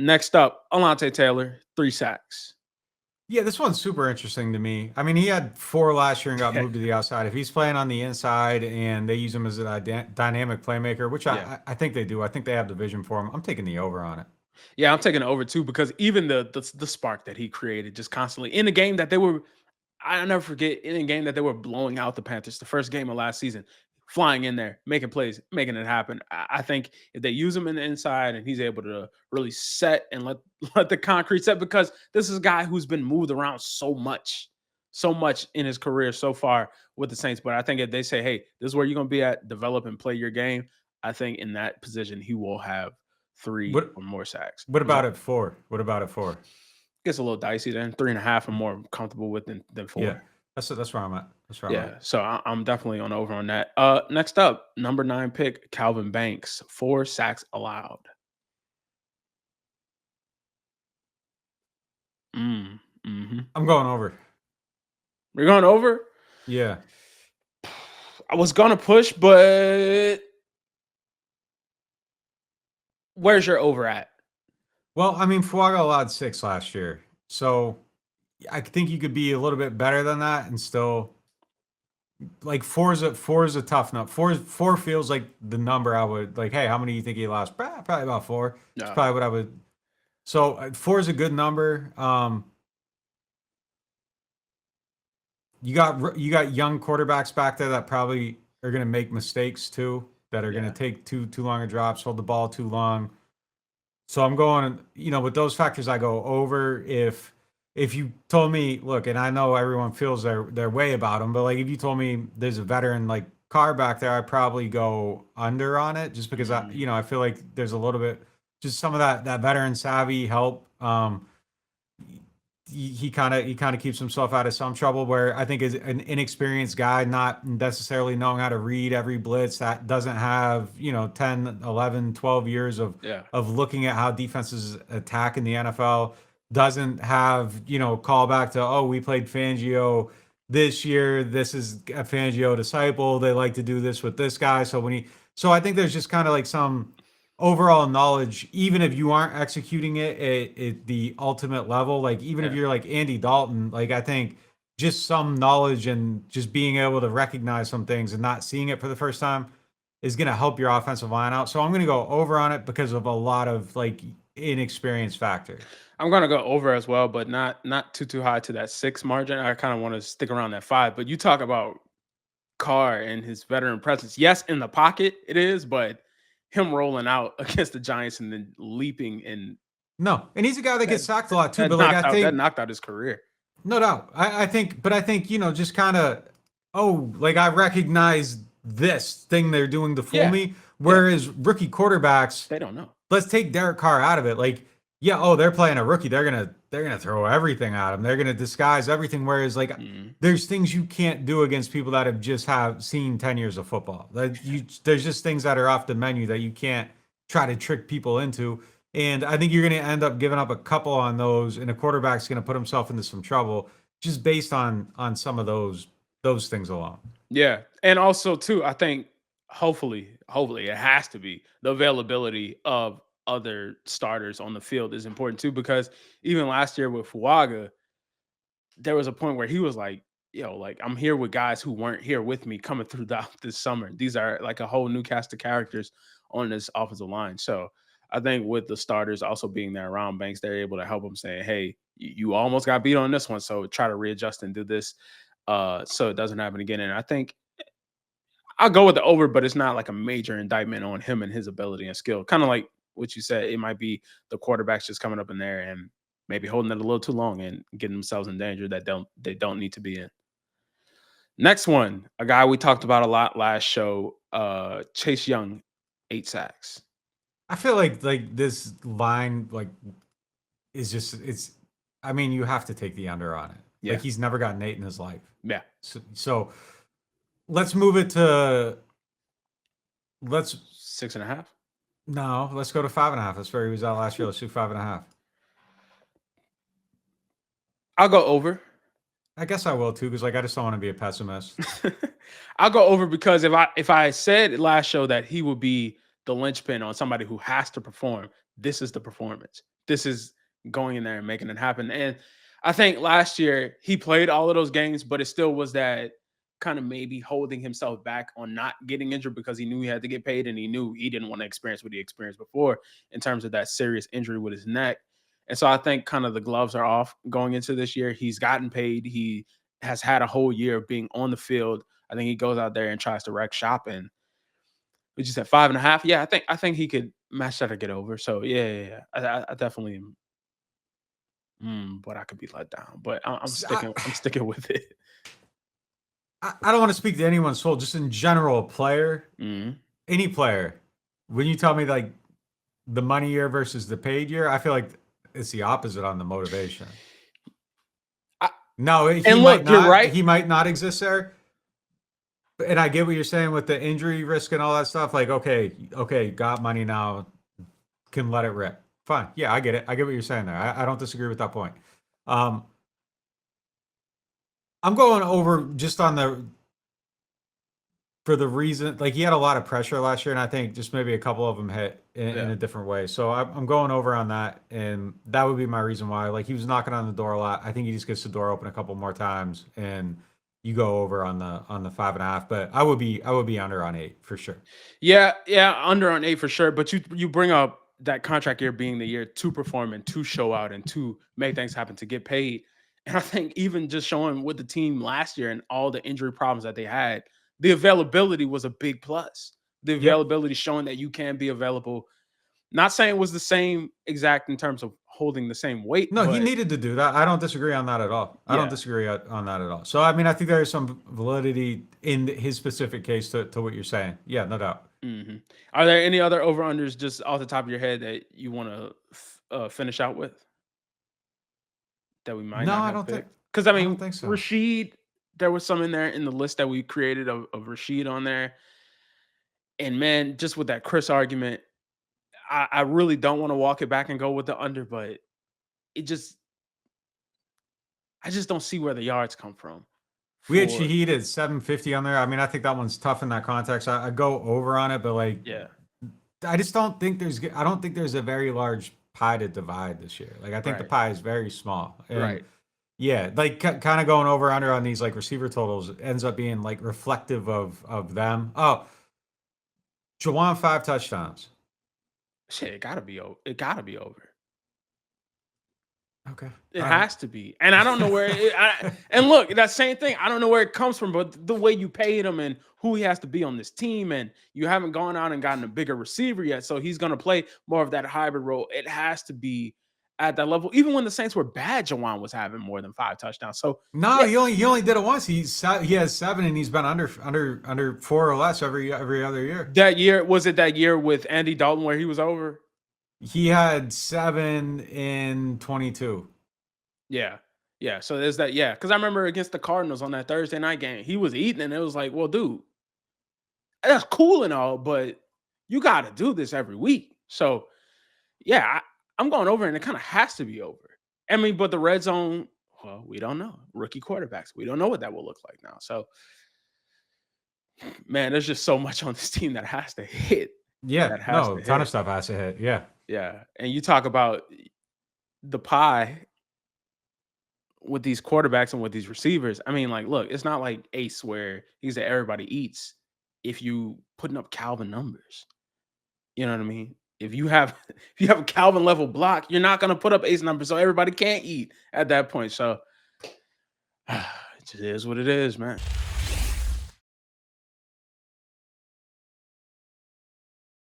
Next up, Alontae Taylor, 3 sacks. Yeah, this one's super interesting to me. I mean, he had 4 last year and got moved to the outside. If he's playing on the inside and they use him as a dynamic playmaker, which Yeah. I think they do. I think they have the vision for him. I'm taking the over on it. Yeah, I'm taking it over too because even the spark that he created just constantly in the game that they were, I'll never forget, in a game that they were blowing out the Panthers, the first game of last season, flying in there, making plays, making it happen. I think if they use him in the inside and he's able to really set and let the concrete set, because this is a guy who's been moved around so much in his career so far with the Saints. But I think if they say, hey, this is where you're going to be at, develop and play your game, I think in that position he will have 3 What or more sacks. what about it 4? What about it 4? Gets a little dicey then. 3.5 I'm more comfortable with than 4. Yeah, that's where I'm at. That's where I'm Yeah, at. so I'm definitely on over on that. Next up, number 9 pick, Calvin Banks, 4 sacks allowed. Mm-hmm. I'm going over. We're going over? Yeah. I was gonna push, but where's your over at? Well, I mean, Fuaga allowed 6 last year, so I think you could be a little bit better than that and still. Like 4 is a tough number. 4 feels like the number I would like. Hey, how many do you think he lost? Probably about 4. It's probably what I would. So 4 is a good number. You got young quarterbacks back there that probably are going to make mistakes too. That are going to take too long of drops, hold the ball too long. So I'm going. With those factors, I go over. If you told me, look, and I know everyone feels their way about him, but like if you told me there's a veteran like Carr back there, I'd probably go under on it just because I feel like there's a little bit just some of that veteran savvy help. He kind of keeps himself out of some trouble where I think is an inexperienced guy, not necessarily knowing how to read every blitz, that doesn't have 10, 11, 12 years of looking at how defenses attack in the NFL. Doesn't have, callback to, we played Fangio this year. This is a Fangio disciple. They like to do this with this guy. So I think there's just kind of like some overall knowledge, even if you aren't executing it at the ultimate level, like even if you're like Andy Dalton, like I think just some knowledge and just being able to recognize some things and not seeing it for the first time is going to help your offensive line out. So I'm going to go over on it because of a lot of like inexperience factor. I'm gonna go over as well, but not too high to that 6 margin. I kind of want to stick around that 5. But you talk about Carr and his veteran presence. Yes, in the pocket it is, but him rolling out against the Giants and then leaping and and he's a guy that gets sacked a lot too. But like I think that knocked out his career. No doubt. I think just kind of I recognize this thing they're doing to fool me. Whereas rookie quarterbacks, they don't know. Let's take Derek Carr out of it. Like, they're playing a rookie. They're gonna throw everything at him. They're gonna disguise everything. Whereas there's things you can't do against people that have just seen 10 years of football. There's just things that are off the menu that you can't try to trick people into. And I think you're going to end up giving up a couple on those, and a quarterback's going to put himself into some trouble just based on some of those things alone. Yeah, and also too, I think hopefully it has to be the availability of other starters on the field is important too, because even last year with Fuaga, there was a point where he was like, I'm here with guys who weren't here with me coming through this summer. These are like a whole new cast of characters on this offensive line. So I think with the starters also being there around Banks, they're able to help him saying, hey, you almost got beat on this one, so try to readjust and do this so it doesn't happen again. And I think I'll go with the over, but it's not like a major indictment on him and his ability and skill. Kind of like what you said, it might be the quarterbacks just coming up in there and maybe holding it a little too long and getting themselves in danger that they don't need to be in. Next one, a guy we talked about a lot last show, Chase Young, 8 sacks. I feel like this line is just I mean, you have to take the under on it. Yeah. Like he's never gotten 8 in his life. Yeah. So let's move it to 6.5. No, let's go to 5.5. That's where he was out last year. Let's do 5.5. I'll go over. I guess I will too, because I just don't want to be a pessimist. I'll go over because if I said last show that he would be the linchpin on somebody who has to perform, this is the performance. this is going in there and making it happen. And I think last year he played all of those games, but it still was that kind of maybe holding himself back on not getting injured because he knew he had to get paid and he knew he didn't want to experience what he experienced before in terms of that serious injury with his neck. And so I think kind of the gloves are off going into this year. He's gotten paid. He has had a whole year of being on the field. I think he goes out there and tries to wreck shop. And we just said 5.5. Yeah, I think he could match that or get over. So yeah. I definitely but I could be let down. But I'm sticking with it. I don't want to speak to anyone's soul, just in general, a player, any player. When you tell me like the money year versus the paid year, I feel like it's the opposite on the motivation. You're right. He might not exist there. And I get what you're saying with the injury risk and all that stuff. Like, okay, got money now, can let it rip. Fine. Yeah, I get it. I get what you're saying there. I don't disagree with that point. I'm going over just on for the reason, like he had a lot of pressure last year, and I think just maybe a couple of them hit in a different way. So I'm going over on that, and that would be my reason why. Like he was knocking on the door a lot. I think he just gets the door open a couple more times, and you go over on the 5.5. But I would be under on 8 for sure. Yeah, under on 8 for sure. But you bring up that contract year being the year to perform and to show out and to make things happen, to get paid. And I think even just showing with the team last year and all the injury problems that they had, the availability was a big plus. The availability showing that you can be available. Not saying it was the same exact in terms of holding the same weight. No, he needed to do that. I don't disagree on that at all. I don't disagree on that at all. So, I mean, I think there is some validity in his specific case to what you're saying. Yeah, no doubt. Mm-hmm. Are there any other over-unders just off the top of your head that you want to finish out with? That we might not have I don't think. Because I mean, don't think so. Rashid, there was some in there in the list that we created of Rashid on there. And man, just with that Chris argument, I really don't want to walk it back and go with the under, but I just don't see where the yards come from. We had Shaheed at 750 on there. I mean, I think that one's tough in that context. I go over on it, but like, I just don't think there's a very large pie to divide this year. Like, I think the pie is very small. And yeah, like kind of going over under on these like receiver totals ends up being like reflective of them. Oh, Juwan 5 touchdowns. Shit, it gotta be over. Okay. It has to be. And I don't know where and look, that same thing, I don't know where it comes from, but the way you paid him and who he has to be on this team, and you haven't gone out and gotten a bigger receiver yet, so he's going to play more of that hybrid role. It has to be at that level. Even when the Saints were bad, Juwan was having more than 5 touchdowns. So he only did it once. He has 7, and he's been under 4 or less every other year. That year, was it that year with Andy Dalton where he was over? He had 7 in 22. Yeah. So there's that. Yeah, because I remember against the Cardinals on that Thursday night game, he was eating, and it was like, well, dude, that's cool and all, but you got to do this every week. So yeah, I'm going over, and it kind of has to be over. I mean, but the red zone, well, we don't know. Rookie quarterbacks, we don't know what that will look like now. So, man, there's just so much on this team that has to hit. Yeah, a ton of stuff has to hit. Yeah. And you talk about the pie with these quarterbacks and with these receivers. I mean, like, look, it's not like Ace where he's that everybody eats if you putting up Calvin numbers. You know what I mean? If you have a Calvin level block, you're not going to put up Ace numbers, so everybody can't eat at that point. So it just is what it is, man.